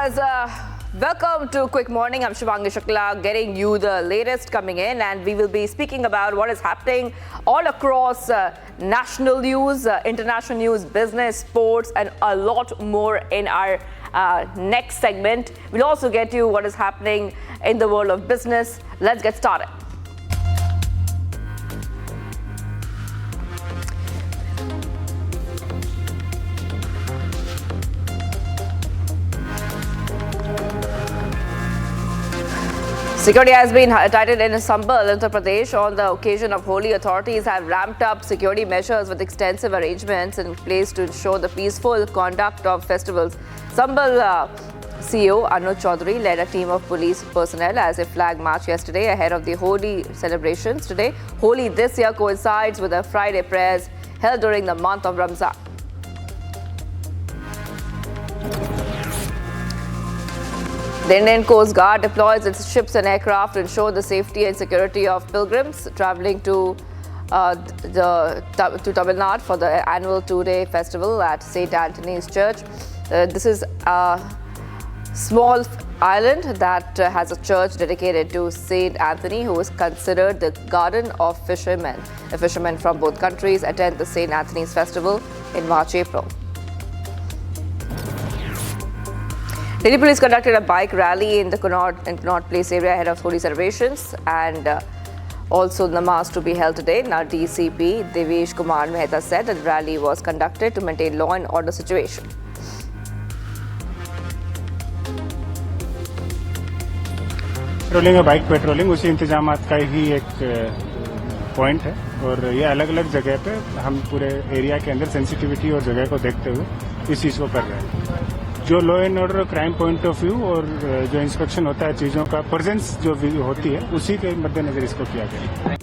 viewers, welcome to Quick Morning. I'm Shivangi Shukla, getting you the latest coming in, and we will be speaking about what is happening all across national news, international news, business, sports, and a lot more in our next segment. We'll also get you what is happening in the world of business. Let's get started. Security has been tightened in Sambhal, Uttar Pradesh. On the occasion of Holi, authorities have ramped up security measures with extensive arrangements in place to ensure the peaceful conduct of festivals. Sambhal CEO Arnab Goswami led a team of police personnel as a flag march yesterday ahead of the Holi celebrations today. Holi this year coincides with the Friday prayers held during the month of Ramzan. The Indian Coast Guard deploys its ships and aircraft to ensure the safety and security of pilgrims travelling to Tamil Nadu for the annual two-day festival at St. Anthony's Church. This is a small island that has a church dedicated to St. Anthony, who is considered the garden of fishermen. The fishermen from both countries attend the St. Anthony's festival in March-April. Delhi police conducted a bike rally in the Connaught Place area ahead of Holi celebrations, and also namaz to be held today. Now, DCP Devesh Kumar Mehta said that the rally was conducted to maintain law and order situation. Patrolling और bike patrolling उसी इंतजामात का ही एक point है, और ये अलग अलग जगह पे हम पूरे एरिया के अंदर सेंसिटिविटी और जगह को देखते हुए इस चीज़ को कर रहे हैं. जो law and order crime point of view और जो इंस्पेक्शन होता है चीज़ों का प्रेजेंस जो होती है उसी के मद्देनजर इसको किया गया.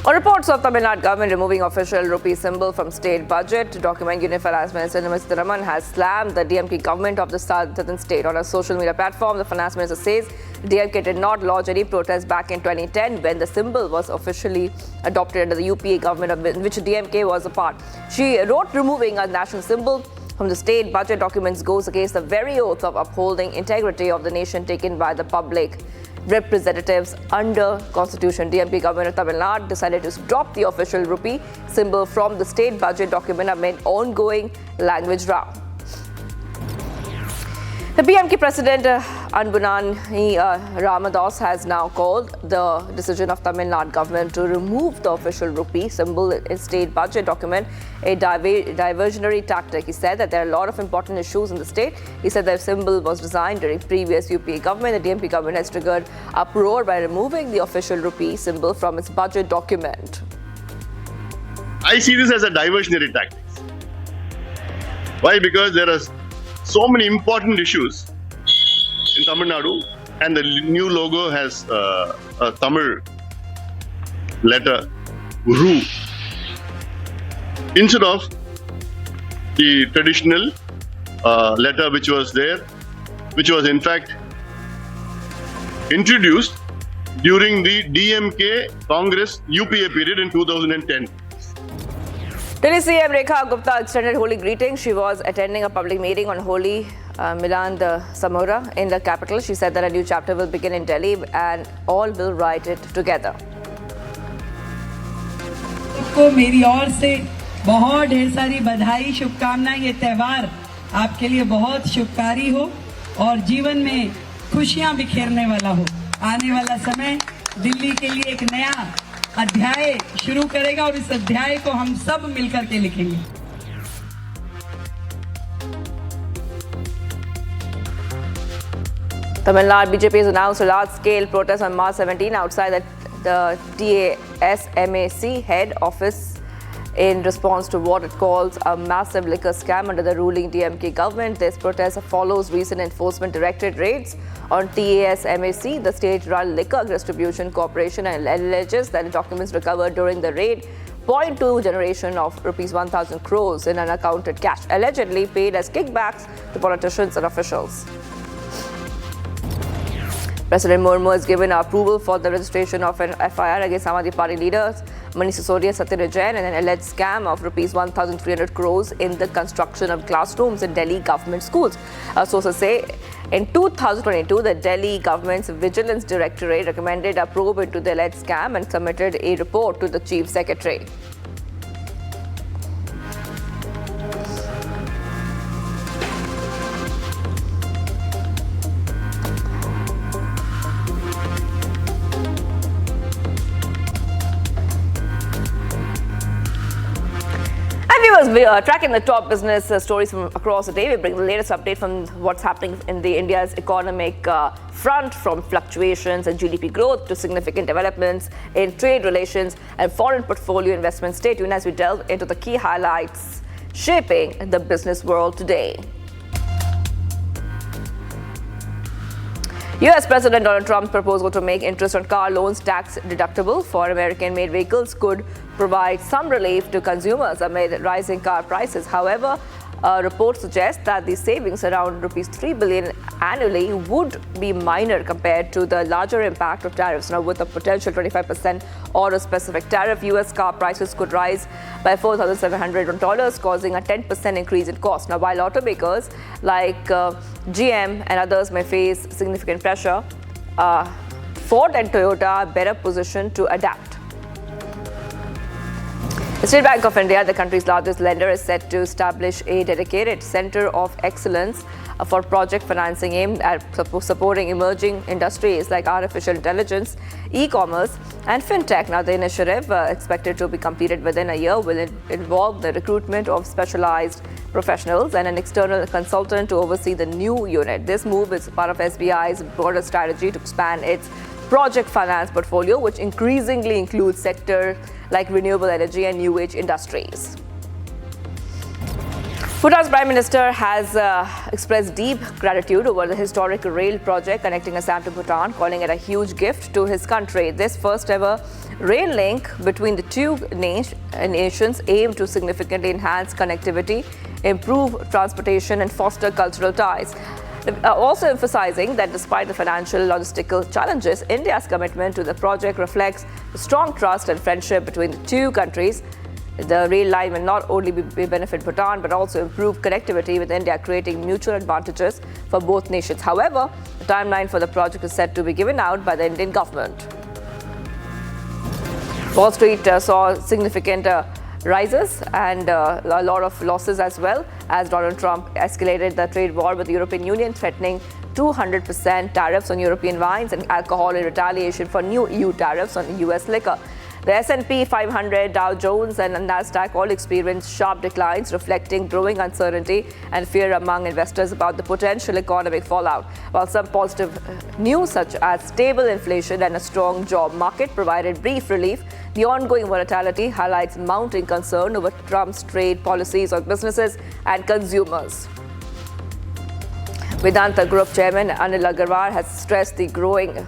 On reports of Tamil Nadu government removing official rupee symbol from state budget document, Union Finance Minister Nirmala Sitharaman has slammed the DMK government of the southern state. On a social media platform, the finance minister says DMK did not lodge any protest back in 2010 when the symbol was officially adopted under the UPA government of which DMK was a part. She wrote, removing a national symbol from the state budget documents goes against the very oath of upholding integrity of the nation taken by the public representatives under Constitution. DMK government of Tamil Nadu decided to drop the official rupee symbol from the state budget document amid ongoing language row. The BMK President Anbunani Ramadas has now called the decision of Tamil Nadu government to remove the official rupee symbol in state budget document a diversionary tactic. He said that there are a lot of important issues in the state. He said the symbol was designed during previous UPA government. The DMK government has triggered uproar by removing the official rupee symbol from its budget document. I see this as a diversionary tactic. Why? Because there are so many important issues in Tamil Nadu, and the new logo has a Tamil letter Ru instead of the traditional letter which was there, which was in fact introduced during the DMK Congress UPA period in 2010. Delhi CM Rekha Gupta extended Holi greetings. She was attending a public meeting on Holi Milan Samora in the capital. She said that a new chapter will begin in Delhi and all will write it together. को मेरी ओर से बहुत ढेर सारी बधाई, शुभकामनाएं. ये त्यौहार आपके लिए बहुत शुभकारी हो और जीवन में खुशियां बिखेरने वाला हो. आने वाला समय दिल्ली के लिए एक नया अध्याय शुरू करेगा और इस अध्याय को हम सब मिलकर के लिखेंगे. Tamil Nadu BJP has announced a large-scale protest on March 17 outside the TASMAC head office in response to what it calls a massive liquor scam under the ruling DMK government. This protest follows recent enforcement directorate raids on TASMAC, the state-run liquor distribution corporation, and alleges that the documents recovered during the raid point to generation of rupees 1,000 crores in unaccounted cash, allegedly paid as kickbacks to politicians and officials. President Murmu has given approval for the registration of an FIR against Aam Aadmi Party leaders Manish Sisodia, Satya Jain, and an alleged scam of rupees 1,300 crores in the construction of classrooms in Delhi government schools. Sources say in 2022, the Delhi government's Vigilance Directorate recommended a probe into the alleged scam and submitted a report to the Chief Secretary. We are tracking the top business stories from across the day. We bring the latest update from what's happening in India's economic front, from fluctuations and GDP growth to significant developments in trade relations and foreign portfolio investment. Stay tuned as we delve into the key highlights shaping the business world today. US President Donald Trump's proposal to make interest on car loans tax deductible for American-made vehicles could provide some relief to consumers amid rising car prices. However, reports suggest that the savings, around rupees 3 billion annually, would be minor compared to the larger impact of tariffs. Now, with a potential 25% auto-specific tariff, US car prices could rise by $4,700, causing a 10% increase in cost. Now, while automakers like GM and others may face significant pressure, Ford and Toyota are better positioned to adapt. The State Bank of India, the country's largest lender, is set to establish a dedicated Centre of Excellence for project financing aimed at supporting emerging industries like artificial intelligence, e-commerce and fintech. Now, the initiative, expected to be completed within a year, will involve the recruitment of specialized professionals and an external consultant to oversee the new unit. This move is part of SBI's broader strategy to expand its project finance portfolio, which increasingly includes sectors like renewable energy and new age industries. Bhutan's Prime Minister has expressed deep gratitude over the historic rail project connecting Assam to Bhutan, calling it a huge gift to his country. This first ever rail link between the two nations aimed to significantly enhance connectivity, improve transportation and foster cultural ties. Also emphasizing that despite the financial logistical challenges, India's commitment to the project reflects strong trust and friendship between the two countries. The rail line will not only benefit Bhutan but also improve connectivity with India, creating mutual advantages for both nations. However, the timeline for the project is set to be given out by the Indian government. Wall Street saw significant rises and a lot of losses as well, as Donald Trump escalated the trade war with the European Union, threatening 200% tariffs on European wines and alcohol in retaliation for new EU tariffs on US liquor. The S&P 500, Dow Jones and Nasdaq all experienced sharp declines, reflecting growing uncertainty and fear among investors about the potential economic fallout. While some positive news such as stable inflation and a strong job market provided brief relief, the ongoing volatility highlights mounting concern over Trump's trade policies on businesses and consumers. Vedanta Group Chairman Anil Agarwal has stressed the growing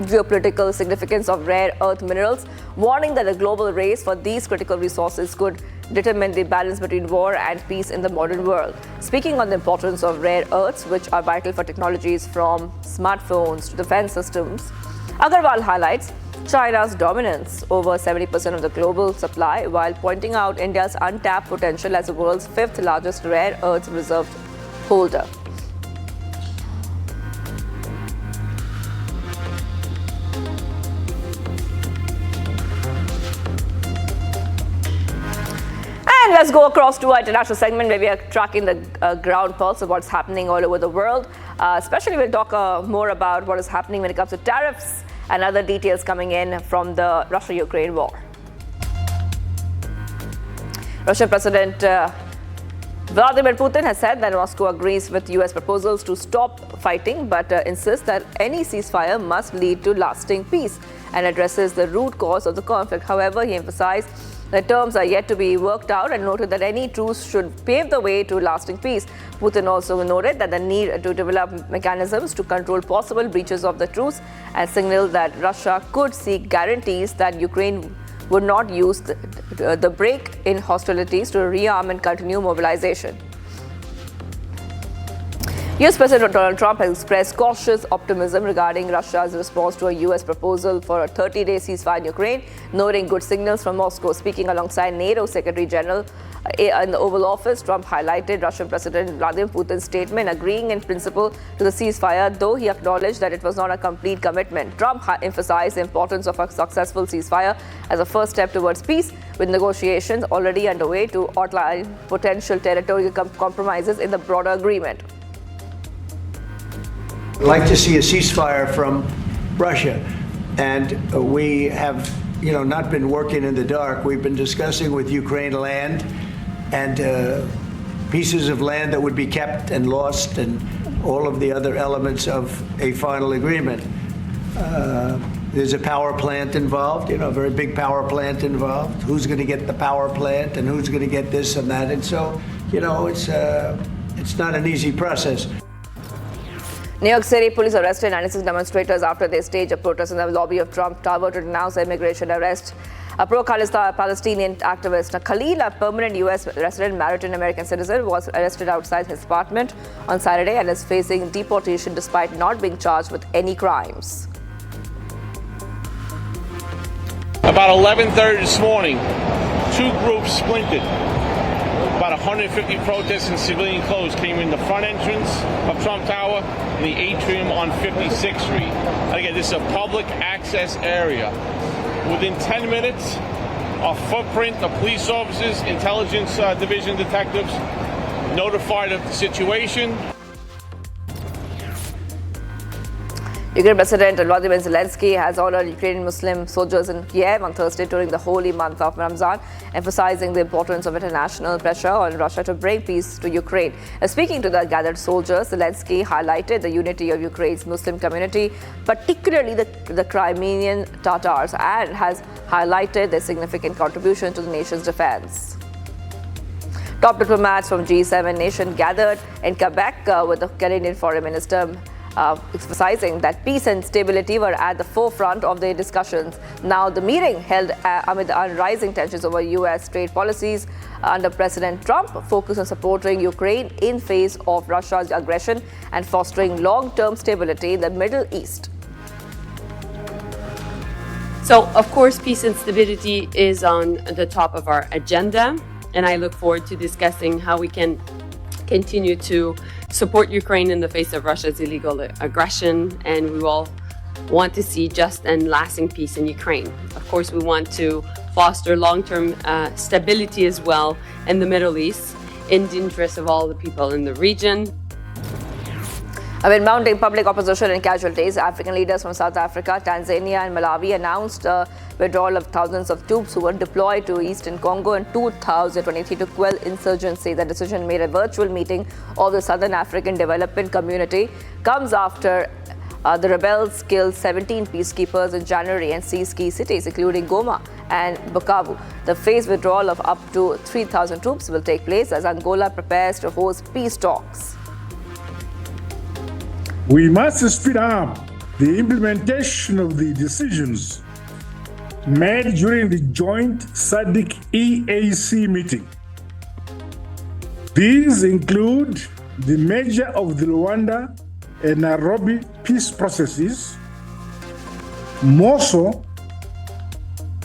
geopolitical significance of rare earth minerals, warning that the global race for these critical resources could determine the balance between war and peace in the modern world. Speaking on the importance of rare earths, which are vital for technologies from smartphones to defense systems, Agarwal highlights China's dominance over 70% of the global supply, while pointing out India's untapped potential as the world's fifth largest rare earths reserve holder. And let's go across to our international segment where we are tracking the ground pulse of what's happening all over the world. Especially we'll talk more about what is happening when it comes to tariffs and other details coming in from the Russia-Ukraine war. Russian President Vladimir Putin has said that Moscow agrees with US proposals to stop fighting, but insists that any ceasefire must lead to lasting peace and addresses the root cause of the conflict. However, he emphasized the terms are yet to be worked out and noted that any truce should pave the way to lasting peace. Putin also noted that the need to develop mechanisms to control possible breaches of the truce and signaled that Russia could seek guarantees that Ukraine would not use the break in hostilities to rearm and continue mobilization. US President Donald Trump has expressed cautious optimism regarding Russia's response to a US proposal for a 30-day ceasefire in Ukraine, noting good signals from Moscow. Speaking alongside NATO Secretary General in the Oval Office, Trump highlighted Russian President Vladimir Putin's statement agreeing in principle to the ceasefire, though he acknowledged that it was not a complete commitment. Trump emphasized the importance of a successful ceasefire as a first step towards peace, with negotiations already underway to outline potential territorial compromises in the broader agreement. I'd like to see a ceasefire from Russia, and we have, not been working in the dark. We've been discussing with Ukraine land and pieces of land that would be kept and lost, and all of the other elements of a final agreement. There's a power plant involved, a very big power plant involved. Who's going to get the power plant, and who's going to get this and that? And so, it's not an easy process. New York City police arrested 96 demonstrators after they staged a protest in the lobby of Trump Tower to denounce the immigration arrest. A pro-Palestinian activist, Khalil, a permanent U.S. resident married to an American citizen, was arrested outside his apartment on Saturday and is facing deportation despite not being charged with any crimes. About 11:30 this morning, two groups splintered. About 150 protesters in civilian clothes came in the front entrance of Trump Tower and the atrium on 56th Street. And again, this is a public access area. Within 10 minutes, a footprint of police officers, intelligence division detectives notified of the situation. Ukraine President Volodymyr Zelensky has honored Ukrainian Muslim soldiers in Kiev on Thursday during the holy month of Ramzan, emphasizing the importance of international pressure on Russia to bring peace to Ukraine. Speaking to the gathered soldiers, Zelensky highlighted the unity of Ukraine's Muslim community, particularly the Crimean Tatars, and has highlighted their significant contribution to the nation's defense. Top diplomats from G7 nation gathered in Quebec with the Canadian Foreign Minister, emphasizing that peace and stability were at the forefront of their discussions. Now, the meeting held amid the rising tensions over U.S. trade policies under President Trump focused on supporting Ukraine in face of Russia's aggression and fostering long-term stability in the Middle East. So, of course, peace and stability is on the top of our agenda, and I look forward to discussing how we can continue to support Ukraine in the face of Russia's illegal aggression, and we all want to see just and lasting peace in Ukraine. Of course, we want to foster long-term stability as well in the Middle East in the interest of all the people in the region. Amid mounting public opposition and casualties, African leaders from South Africa, Tanzania and Malawi announced a withdrawal of thousands of troops who were deployed to eastern Congo in 2023 to quell insurgency. The decision, made at a virtual meeting of the Southern African Development Community, comes after the rebels killed 17 peacekeepers in January and seized key cities, including Goma and Bukavu. The phased withdrawal of up to 3,000 troops will take place as Angola prepares to host peace talks. We must speed up the implementation of the decisions made during the joint SADC EAC meeting. These include the merger of the Rwanda and Nairobi peace processes. More so,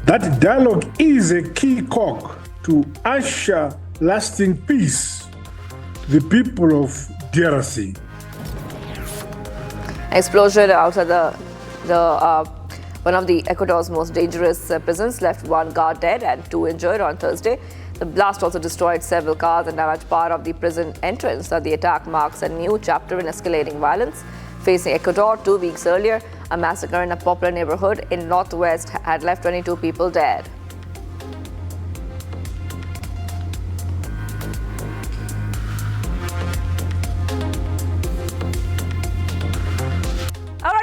that dialogue is a key cog to usher lasting peace to the people of DRC. Explosion outside one of the Ecuador's most dangerous prisons left one guard dead and two injured on Thursday. The blast also destroyed several cars and damaged part of the prison entrance. The attack marks a new chapter in escalating violence facing Ecuador. 2 weeks earlier, a massacre in a popular neighborhood in northwest had left 22 people dead.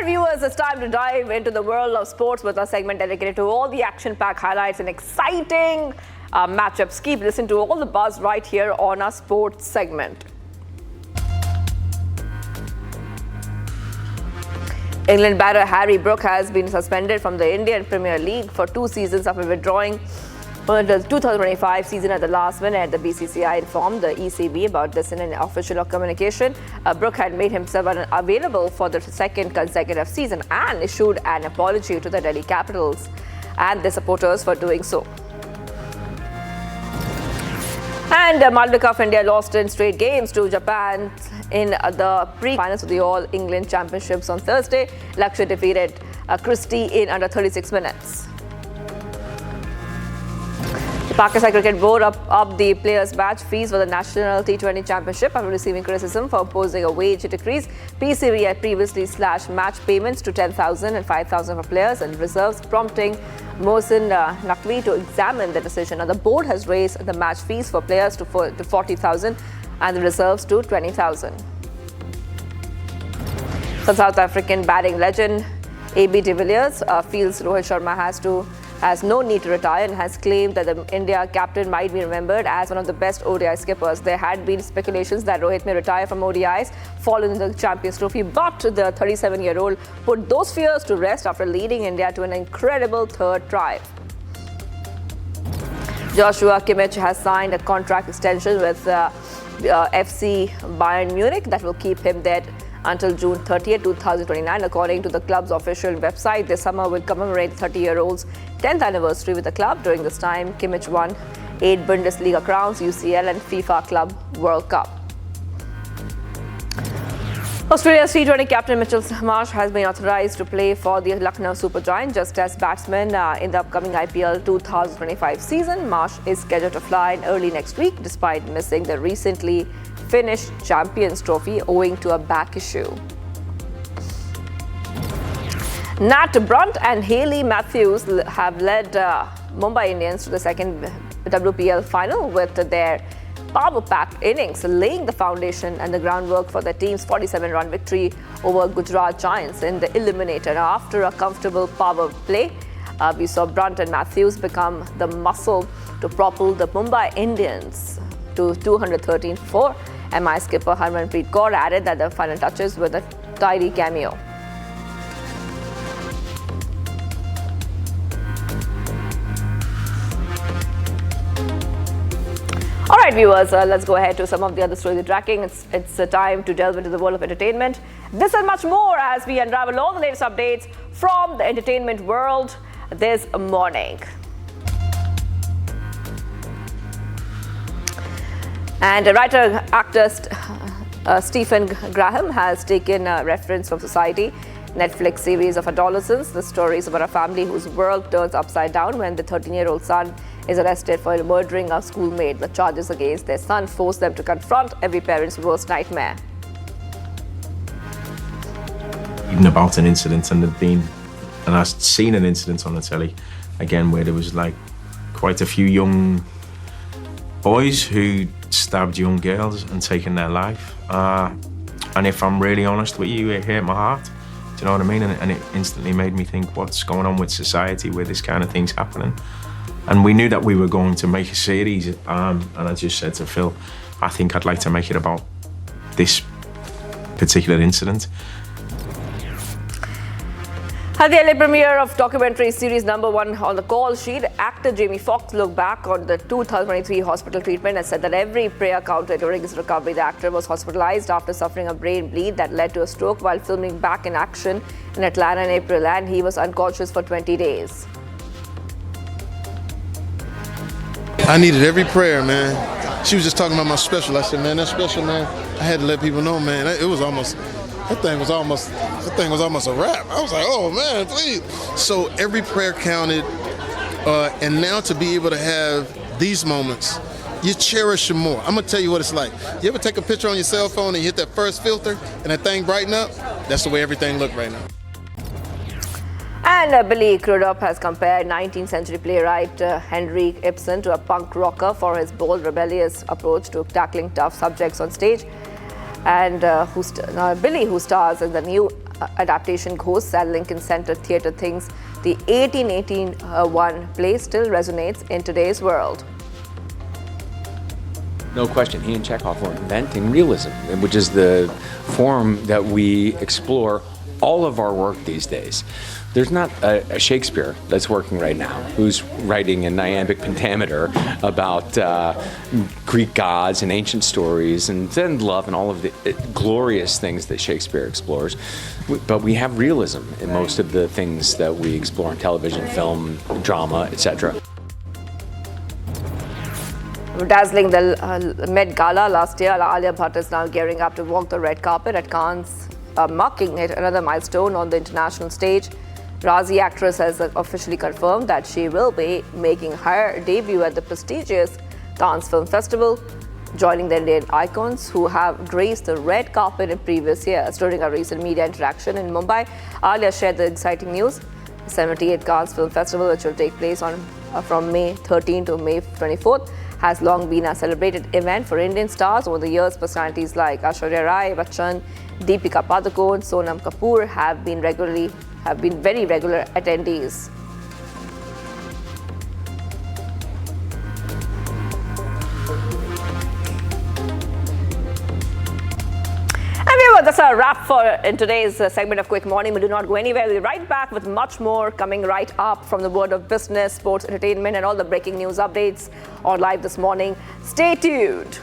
Viewers, it's time to dive into the world of sports with a segment dedicated to all the action-packed highlights and exciting matchups. Keep listening to all the buzz right here on our sports segment. England batter Harry Brook has been suspended from the Indian Premier League for 2 seasons after withdrawing For the 2025 season at the last minute, the BCCI informed the ECB about this in an official communication. Brook had made himself unavailable for the second consecutive season and issued an apology to the Delhi Capitals and their supporters for doing so. And Maldika of India lost in straight games to Japan in the pre-finals of the All England Championships on Thursday. Lakshya defeated Christie in under 36 minutes. The Pakistan Cricket Board upped the players' match fees for the National T20 Championship after receiving criticism for opposing a wage decrease. PCB had previously slashed match payments to 10,000 and 5,000 for players and reserves, prompting Mohsin Naqvi to examine the decision. Now, the board has raised the match fees for players to 40,000 and the reserves to 20,000. Some South African batting legend AB de Villiers feels Rohit Sharma has no need to retire and has claimed that the India captain might be remembered as one of the best ODI skippers. There had been speculations that Rohit may retire from ODIs following the Champions Trophy, but the 37-year-old put those fears to rest after leading India to an incredible third try. Joshua Kimmich has signed a contract extension with FC Bayern Munich that will keep him there until June 30th, 2029. According to the club's official website, this summer will commemorate 30-year-old's 10th anniversary with the club. During this time, Kimmich won 8 Bundesliga crowns, UCL and FIFA Club World Cup. Australia's T20 captain Mitchell Marsh has been authorized to play for the Lucknow Super Giants just as batsman in the upcoming IPL 2025 season. Marsh is scheduled to fly in early next week despite missing the recently finished Champions Trophy owing to a back issue. Nat Brunt and Hayley Matthews have led Mumbai Indians to the second WPL final with their power-packed innings, laying the foundation and the groundwork for the team's 47-run victory over Gujarat Giants in the eliminator. Now, after a comfortable power play, we saw Brunt and Matthews become the muscle to propel the Mumbai Indians to 213 for 4. MI skipper Harmanpreet Kaur added that the final touches were the tidy cameo. All right, viewers, let's go ahead to some of the other stories we're tracking. It's time to delve into the world of entertainment. This and much more as we unravel all the latest updates from the entertainment world this morning. And writer-actor Stephen Graham has taken a reference from Society, Netflix series of adolescents. The story is about a family whose world turns upside down when the 13-year-old son is arrested for murdering a schoolmate. The charges against their son force them to confront every parent's worst nightmare. Even about an incident, and I've seen an incident on the telly again where there was like quite a few young boys who stabbed young girls and taken their life. And if I'm really honest with you, it hurt my heart. Do you know what I mean? And it instantly made me think, what's going on with society where this kind of thing's happening? And we knew that we were going to make a series, and I just said to Phil, I think I'd like to make it about this particular incident. At the LA premiere of documentary series #1 on the call sheet, actor Jamie Foxx looked back on the 2023 hospital treatment and said that every prayer counted during his recovery. The actor was hospitalized after suffering a brain bleed that led to a stroke while filming Back in Action in Atlanta in April, and he was unconscious for 20 days. I needed every prayer, man. She was just talking about my special. I said, man, that special, man, I had to let people know, man. It was almost, that thing was almost a wrap. I was like, oh, man, please. So every prayer counted. And now to be able to have these moments, you cherish them more. I'm going to tell you what it's like. You ever take a picture on your cell phone and you hit that first filter and that thing brighten up? That's the way everything looked right now. And Billy Crudup has compared 19th century playwright Henrik Ibsen to a punk rocker for his bold, rebellious approach to tackling tough subjects on stage. And Billy, who stars in the new adaptation Ghosts at Lincoln Center Theatre, thinks the 1881 play still resonates in today's world. No question, he and Chekhov were inventing realism, which is the form that we explore all of our work these days. There's not a Shakespeare that's working right now who's writing an iambic pentameter about Greek gods and ancient stories and love and all of the glorious things that Shakespeare explores. But we have realism in most of the things that we explore in television, film, drama, etc. Dazzling the Met Gala last year, Alia Bhatt is now gearing up to walk the red carpet at Cannes, marking it another milestone on the international stage. Razi actress has officially confirmed that she will be making her debut at the prestigious Cannes Film Festival, joining the Indian icons who have graced the red carpet in previous years. During a recent media interaction in Mumbai, Alia shared the exciting news. The 78th Cannes Film Festival, which will take place from May 13 to May 24th, has long been a celebrated event for Indian stars. Over the years, personalities like Aishwarya Rai Bachchan, Deepika Padukone, Sonam Kapoor have been very regular attendees. That's a wrap for in today's segment of Quick Morning. We do not go anywhere. We'll be right back with much more coming right up from the world of business, sports, entertainment, and all the breaking news updates on Live This Morning. Stay tuned.